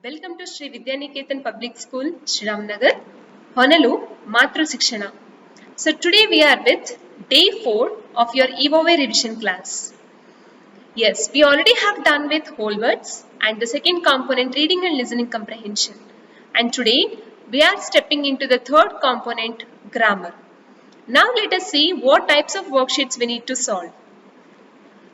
Welcome to Sri Vidyaniketan Public School, Shriramnagar, Honalu, Matru Sikshana. So today we are with day 4 of your EOA revision class. Yes, we already have done with whole words and the second component reading and listening comprehension. And today we are stepping into the third component grammar. Now let us see what types of worksheets we need to solve.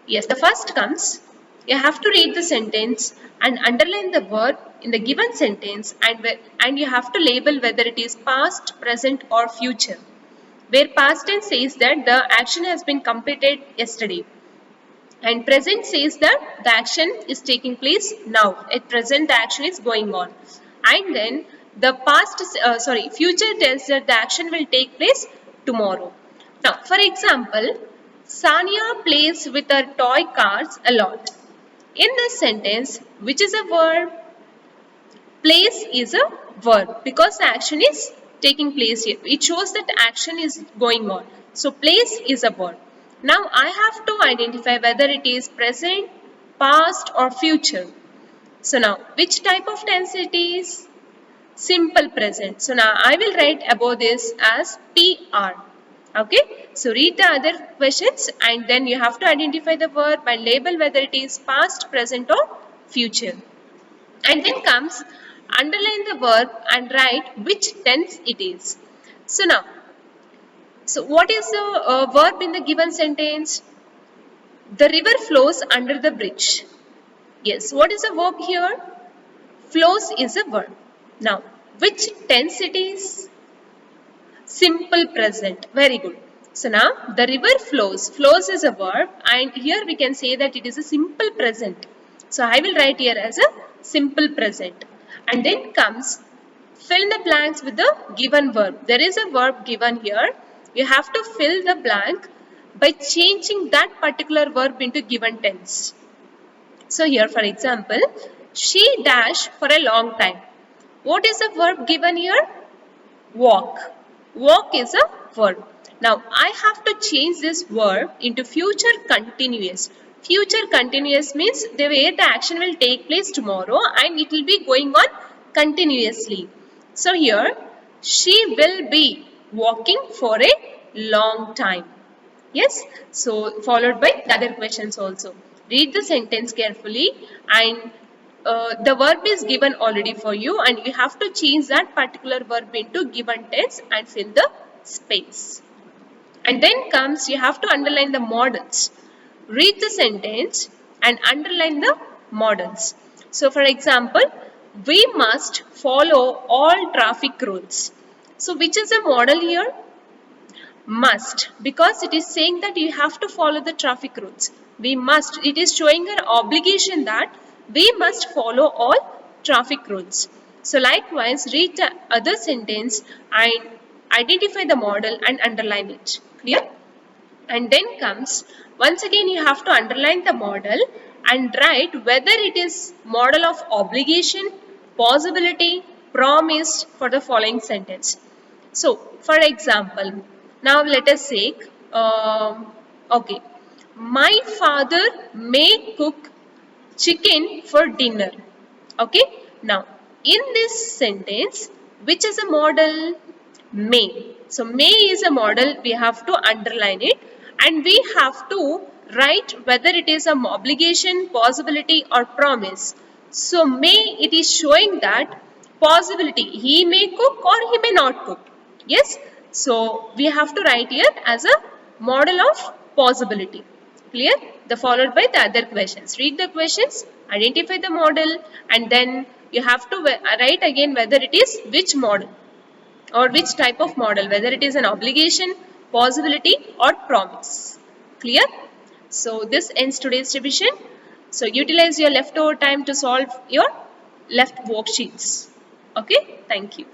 Yes, the first comes, you have to read the sentence and underline the word in the given sentence and you have to label whether it is past, present or future. Where past tense says that the action has been completed yesterday and present says that the action is taking place now. At present the action is going on. And then the future tells that the action will take place tomorrow. Now, for example, Sania plays with her toy cars a lot. In this sentence, which is a verb? Plays is a verb because the action is taking place here. It shows that action is going on. So, plays is a verb. Now, I have to identify whether it is present, past or future. So, now, which type of tense it is? Simple present. So, now I will write above this as PR. Okay, so read the other questions and then you have to identify the verb and label whether it is past, present or future. And then comes underline the verb and write which tense it is. So now, what is the verb in the given sentence? The river flows under the bridge. Yes, what is the verb here? Flows is a verb. Now, which tense it is? Simple present. Very good. So now the river flows. Flows is a verb and here we can say that it is a simple present. So I will write here as a simple present. And then comes fill the blanks with the given verb. There is a verb given here. You have to fill the blank by changing that particular verb into given tense. So here for example, she dashed for a long time. What is the verb given here? Walk. Walk is a verb. Now, I have to change this verb into future continuous. Future continuous means the way the action will take place tomorrow and it will be going on continuously. So, here, she will be walking for a long time. Yes, so followed by the other questions also. Read the sentence carefully and the verb is given already for you and you have to change that particular verb into given tense and fill the space. And then comes you have to underline the modals. Read the sentence and underline the modals. So for example, we must follow all traffic rules. So which is the modal here? Must, because it is saying that you have to follow the traffic rules. We must, it is showing an obligation that we must follow all traffic rules. So likewise, read the other sentence and identify the modal and underline it. Clear? And then comes, once again you have to underline the modal and write whether it is modal of obligation, possibility, promised for the following sentence. So, for example, now let us say, okay, my father may cook chicken for dinner. Okay, now in this sentence, which is a modal? May. So, may is a modal, we have to underline it and we have to write whether it is an obligation, possibility or promise. So, may it is showing that possibility, he may cook or he may not cook. Yes, so we have to write here as a model of possibility. Clear? The followed by the other questions. Read the questions, identify the model and then you have to write again whether it is which model or which type of model, whether it is an obligation, possibility or promise. Clear? So this ends today's revision. So utilize your leftover time to solve your left worksheets. Okay, thank you.